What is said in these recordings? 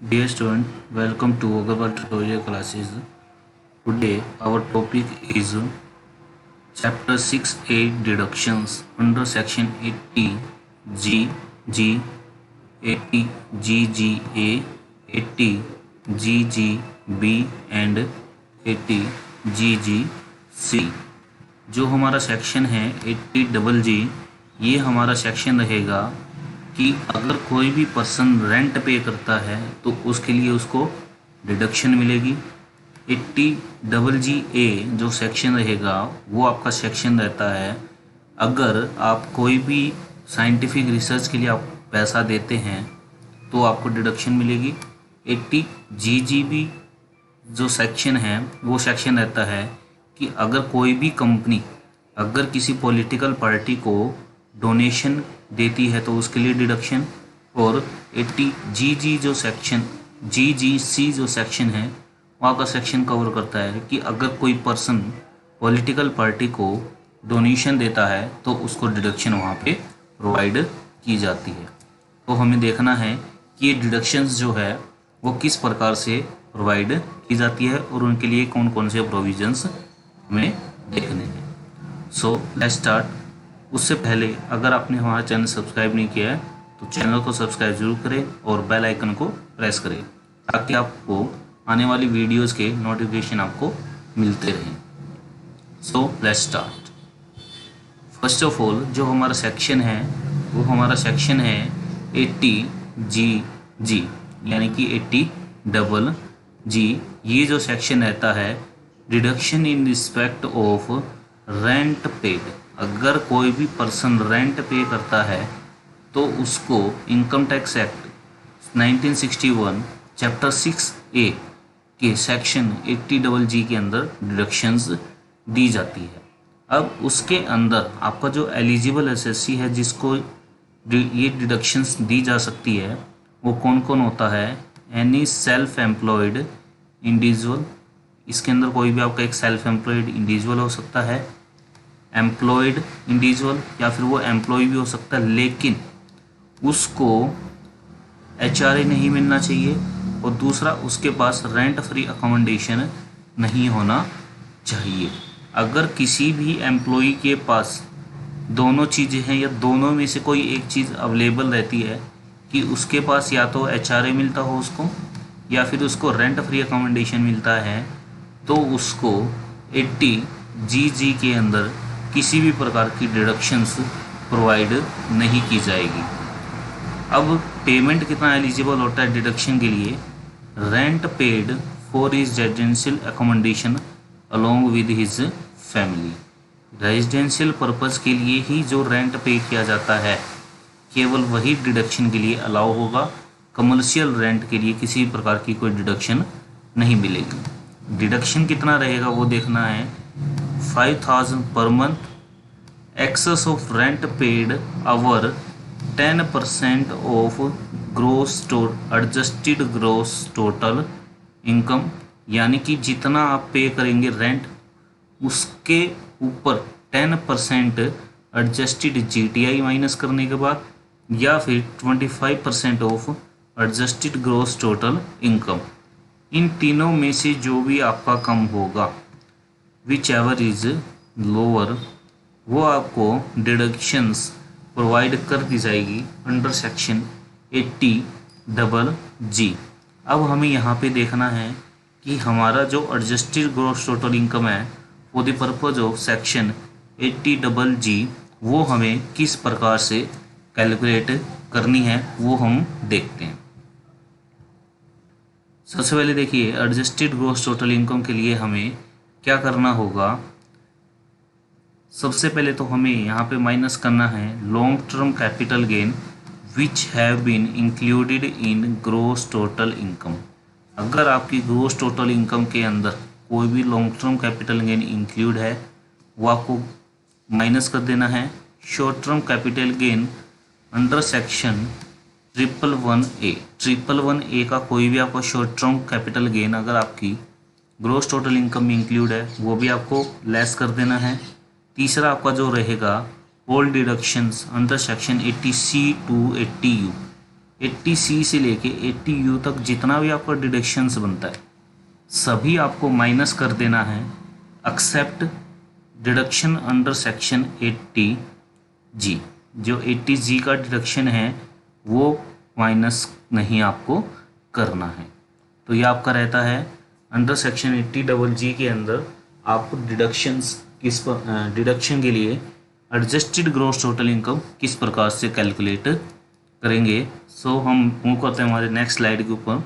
Dear student, welcome to Agarwal tutorial classes. Today our topic is chapter 6A deductions under section 80 G G 80 GGA 80 GGB and 80 GGC। जो हमारा section है 80 double जी, ये हमारा section रहेगा कि अगर कोई भी पर्सन रेंट पे करता है तो उसके लिए उसको डिडक्शन मिलेगी। 80 डबल जी ए जो सेक्शन रहेगा वो आपका सेक्शन रहता है अगर आप कोई भी साइंटिफिक रिसर्च के लिए आप पैसा देते हैं तो आपको डिडक्शन मिलेगी। 80 जी जी बी जो सेक्शन है वो सेक्शन रहता है कि अगर कोई भी कंपनी अगर किसी पॉलिटिकल पार्टी को डोनेशन देती है तो उसके लिए डिडक्शन। और 80 जी जी जो सेक्शन जी जी सी जो सेक्शन है वहाँ का सेक्शन कवर करता है कि अगर कोई पर्सन पॉलिटिकल पार्टी को डोनेशन देता है तो उसको डिडक्शन वहाँ पे प्रोवाइड की जाती है। तो हमें देखना है कि ये डिडक्शंस जो है वो किस प्रकार से प्रोवाइड की जाती है और उनके लिए कौन कौन से प्रोविजंस हमें देखने हैं। So let's start. उससे पहले अगर आपने हमारा चैनल सब्सक्राइब नहीं किया है तो चैनल को सब्सक्राइब जरूर करें और बेल आइकन को प्रेस करें ताकि आपको आने वाली वीडियोस के नोटिफिकेशन आपको मिलते रहें। So let's start. First of all जो हमारा सेक्शन है वो हमारा सेक्शन है 80 जी जी यानी कि 80 डबल जी। ये जो सेक्शन रहता है deduction in respect of rent paid. अगर कोई भी पर्सन रेंट पे करता है तो उसको income tax act 1961 chapter 6A के सेक्शन 80 डबल जी के अंदर डिडक्शंस दी जाती है। अब उसके अंदर आपका जो एलिजिबल एसएससी है जिसको ये डिडक्शंस दी जा सकती है वो कौन कौन होता है। एनी सेल्फ एम्प्लॉयड इंडिविजुअल, इसके अंदर कोई भी आपका एक सेल्फ एम्प्लॉयड इंडिविजुअल हो सकता है, एम्प्लॉयड इंडिविजुअल या फिर वो एम्प्लॉय भी हो सकता है लेकिन उसको एचआरए नहीं मिलना चाहिए, और दूसरा उसके पास रेंट फ्री अकोमोडेशन नहीं होना चाहिए। अगर किसी भी एम्प्लॉय के पास दोनों चीज़ें हैं या दोनों में से कोई एक चीज़ अवेलेबल रहती है कि उसके पास या तो एचआरए मिलता हो उसको या फिर उसको रेंट फ्री अकोमोडेशन मिलता है तो उसको 80 जी के अंदर किसी भी प्रकार की डिडक्शंस प्रोवाइड नहीं की जाएगी। अब पेमेंट कितना एलिजिबल होता है डिडक्शन के लिए। Rent paid for his residential accommodation along with his family. Residential purpose के लिए ही जो रेंट पे किया जाता है केवल वही डिडक्शन के लिए अलाउ होगा। कमर्शियल रेंट के लिए किसी प्रकार की कोई डिडक्शन नहीं मिलेगी। डिडक्शन कितना रहेगा वो देखना है। 5000 per month excess of rent paid over 10% of gross adjusted gross total income, यानी कि जितना आप पे करेंगे रेंट उसके ऊपर 10% एडजस्टेड जीटीआई माइनस करने के बाद या फिर 25% of adjusted gross total income. इन तीनों में से जो भी आपका कम होगा विच एवर इज लोअर वो आपको डिडक्शंस प्रोवाइड कर दी जाएगी अंडर सेक्शन 80 डबल जी। अब हमें यहाँ पे देखना है कि हमारा जो एडजस्टेड ग्रोस टोटल इनकम है for the purpose of section 80 double जी वो हमें किस प्रकार से कैलकुलेट करनी है वो हम देखते हैं। सबसे पहले देखिए एडजस्टेड ग्रोस टोटल इनकम के लिए हमें क्या करना होगा। सबसे पहले तो हमें यहाँ पे माइनस करना है long term capital gain which have been included in gross total income. अगर आपकी ग्रोस टोटल इनकम के अंदर कोई भी long term capital gain include है वो आपको माइनस कर देना है। Short term capital gain under section 111A का कोई भी आपका शॉर्ट टर्म कैपिटल गेन अगर आपकी ग्रोस टोटल इनकम में इंक्लूड है वो भी आपको लेस कर देना है। तीसरा आपका जो रहेगा all deductions under section 80C to 80U 80C से लेके 80U तक जितना भी आपका डिडक्शंस बनता है सभी आपको माइनस कर देना है, accept deduction under section 80G। जो 80G का डिडक्शन है वो माइनस नहीं आपको करना है। तो ये आपका रहता है अंडर सेक्शन 80G के अंदर आपको डिडक्शन के लिए एडजस्टेड ग्रॉस टोटल इनकम किस प्रकार से कैलकुलेट करेंगे। सो हम मूव करते हैं हमारे नेक्स्ट स्लाइड के ऊपर,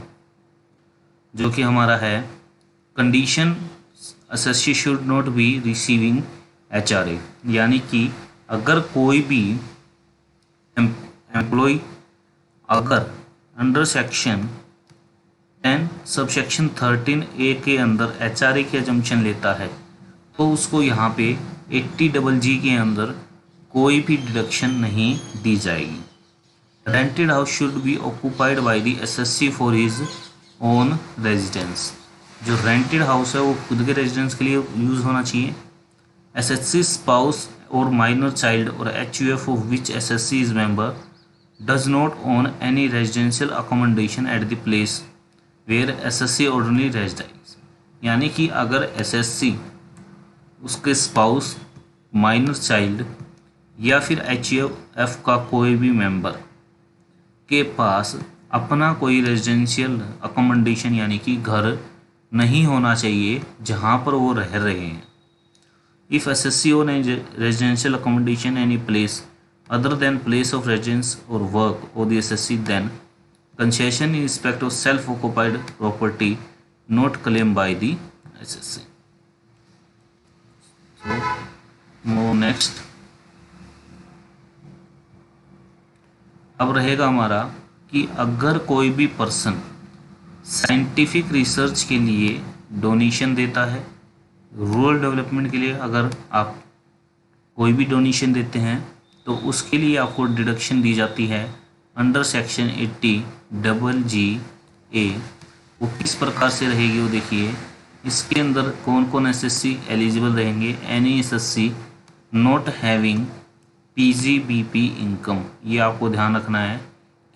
जो कि हमारा है condition SSC should not be receiving HRA। यानी कि अगर कोई भी एम्प्लॉय अगर अंडर सेक्शन 10 सबसेक्शन 13A के अंदर HRA की एजम्पशन लेता है तो उसको यहाँ पे 80G के अंदर कोई भी डिडक्शन नहीं दी जाएगी। Rented house should be occupied by the SSC for his own residence. जो रेंटेड हाउस है वो खुद के रेजिडेंस के लिए यूज़ होना चाहिए। एसएससी स्पाउस और माइनर चाइल्ड और HUF of which assessee is member does not own any residential accommodation at the place where assessee ordinary residence. यानी कि अगर एसएससी उसके स्पाउस, माइनर चाइल्ड या फिर HUF का कोई भी मेंबर के पास अपना कोई रेजिडेंशियल अकोमोडेशन यानी कि घर नहीं होना चाहिए जहां पर वो रह रहे हैं। If assessee own residential accommodation any place other than place of residence और वर्क और the assessee then concession in respect of self occupied property not claim by the assessee. Next अब रहेगा हमारा कि अगर कोई भी पर्सन साइंटिफिक रिसर्च के लिए डोनेशन देता है, रूरल डेवलपमेंट के लिए अगर आप कोई भी डोनेशन देते हैं तो उसके लिए आपको डिडक्शन दी जाती है अंडर सेक्शन 80GA। वो किस प्रकार से रहेगी वो देखिए। इसके अंदर कौन कौन एसएससी एलिजिबल रहेंगे। Any SSC not having PGBP income. ये आपको ध्यान रखना है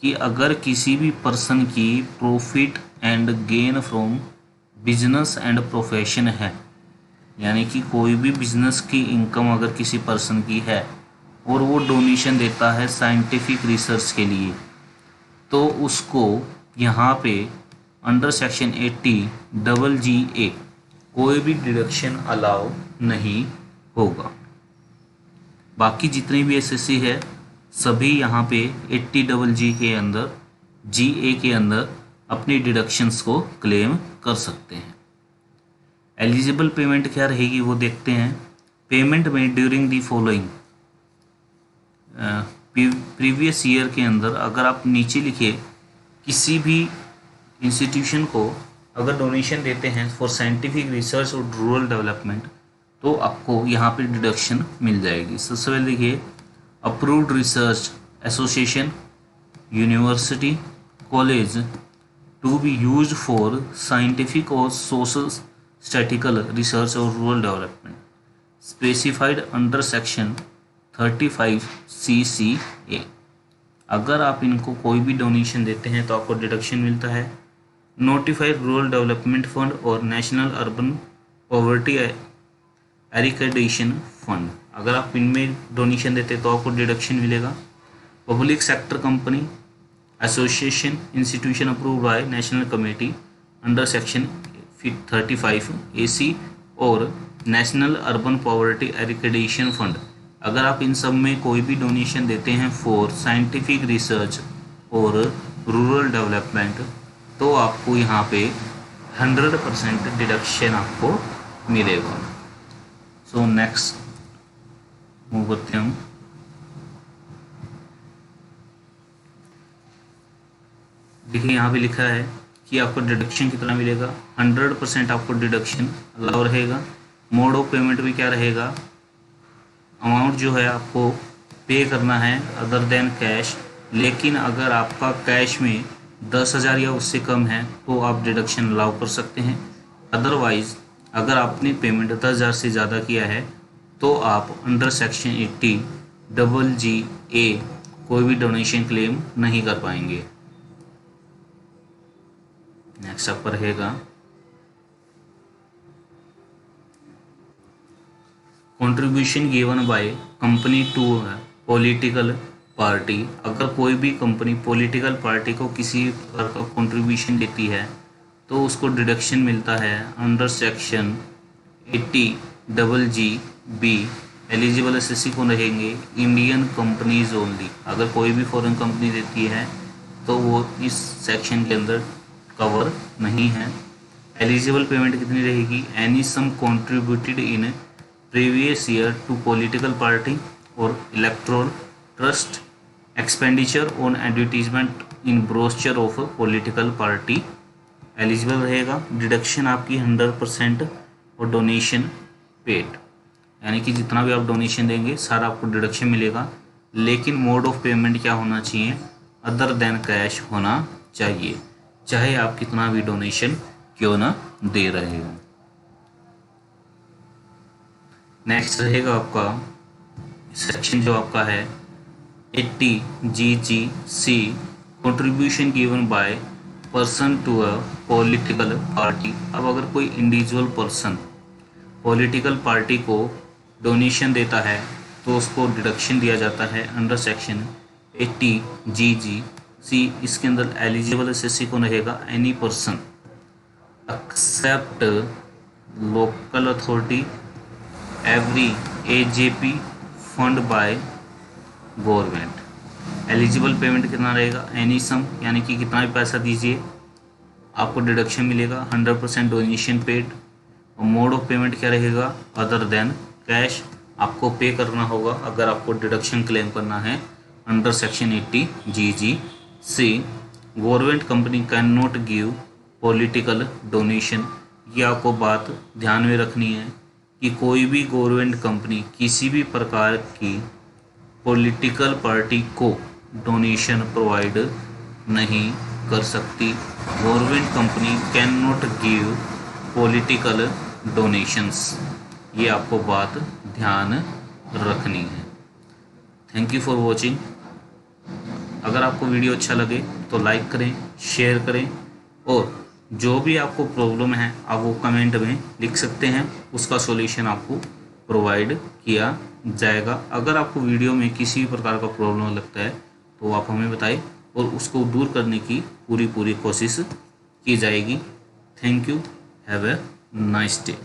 कि अगर किसी भी पर्सन की profit and gain from business and profession है, यानी कि कोई भी बिजनेस की इनकम अगर किसी पर्सन की है और वो डोनेशन देता है साइंटिफिक रिसर्च के लिए, तो उसको यहाँ पे अंडर सेक्शन 80GA कोई भी डिडक्शन अलाउ नहीं होगा। बाकी जितने भी एसएससी है सभी यहाँ पे 80G के अंदर GA के अंदर अपनी डिडक्शंस को क्लेम कर सकते हैं। एलिजिबल पेमेंट क्या रहेगी वो देखते हैं। पेमेंट में during the following previous year के अंदर अगर आप नीचे लिखे किसी भी इंस्टीट्यूशन को अगर डोनेशन देते हैं फॉर साइंटिफिक रिसर्च और रूरल डेवलपमेंट तो आपको यहाँ पे डिडक्शन मिल जाएगी। सबसे पहले देखिए approved research association, university, college to be used for scientific और सोशल स्टैटिकल रिसर्च और rural development specified under section 35CCA। अगर आप इनको कोई भी डोनेशन देते हैं तो आपको डिडक्शन मिलता है। नोटिफाइड रूरल डेवलपमेंट फंड और नेशनल अर्बन पॉवर्टी एरिकेडेशन फंड, अगर आप इनमें डोनेशन देते तो आपको डिडक्शन मिलेगा। Public sector company, association, institution approved by national committee under section 35AC और नेशनल अर्बन पॉवर्टी एरिकेडेशन फंड, अगर आप इन सब में कोई भी डोनेशन देते हैं फॉर साइंटिफिक रिसर्च और रूरल डेवलपमेंट तो आपको यहाँ पे 100% डिडक्शन आपको मिलेगा। सो नेक्स्ट मूव करते हैं हम। देखिए यहाँ पे लिखा है कि आपको डिडक्शन कितना मिलेगा। 100% आपको डिडक्शन अलाउ रहेगा। मोड ऑफ पेमेंट भी क्या रहेगा, अमाउंट जो है आपको पे करना है अदर देन कैश, लेकिन अगर आपका कैश में 10,000 या उससे कम है तो आप डिडक्शन अलाउ कर सकते हैं। अदरवाइज अगर आपने पेमेंट 10,000 से ज़्यादा किया है तो आप अंडर सेक्शन 80GA कोई भी डोनेशन क्लेम नहीं कर पाएंगे। नेक्स्ट आपका रहेगा contribution given by company to political party. अगर कोई भी कंपनी पॉलिटिकल पार्टी को किसी प्रकार का कंट्रीब्यूशन देती है तो उसको डिडक्शन मिलता है under section 80 double G B. Eligible assessee कौन रहेंगे? Indian companies only. अगर कोई भी फॉरेन कंपनी देती है तो वो इस सेक्शन के अंदर कवर नहीं है। एलिजिबल पेमेंट कितनी रहेगी? Any sum contributed in previous year to political party और electoral trust, expenditure on advertisement in brochure of political party eligible रहेगा। डिडक्शन आपकी 100% और डोनेशन पेड, यानी कि जितना भी आप डोनेशन देंगे सारा आपको डिडक्शन मिलेगा। लेकिन मोड ऑफ पेमेंट क्या होना चाहिए? अदर देन कैश होना चाहिए, चाहे आप कितना भी डोनेशन क्यों ना दे रहे हो। नेक्स्ट रहेगा आपका सेक्शन जो आपका है 80 GGC, contribution given by person to a political party. अब अगर कोई इंडिविजुअल पर्सन पॉलिटिकल पार्टी को डोनेशन देता है तो उसको डिडक्शन दिया जाता है अंडर सेक्शन 80 GGC। इसके अंदर एलिजिबल एसएससी कौन रहेगा? Any person except local authority every AJP fund by government. Eligible payment कितना रहेगा? एनी सम, यानी कि कितना भी पैसा दीजिए आपको डिडक्शन मिलेगा। 100% डोनेशन पेड। और मोड ऑफ पेमेंट क्या रहेगा? Other than cash. आपको पे करना होगा अगर आपको डिडक्शन क्लेम करना है under section 80 GGC। Government company can not give political donation. ये आपको बात ध्यान में रखनी है कि कोई भी गवर्नमेंट कंपनी किसी भी प्रकार की पॉलिटिकल पार्टी को डोनेशन प्रोवाइड नहीं कर सकती। Government company can not give political donations. ये आपको बात ध्यान रखनी है। Thank you for watching. अगर आपको वीडियो अच्छा लगे तो लाइक करें, शेयर करें, और जो भी आपको प्रॉब्लम है आप वो कमेंट में लिख सकते हैं, उसका सॉल्यूशन आपको प्रोवाइड किया जाएगा। अगर आपको वीडियो में किसी भी प्रकार का प्रॉब्लम लगता है तो आप हमें बताएं और उसको दूर करने की पूरी कोशिश की जाएगी। Thank you. Have a nice day.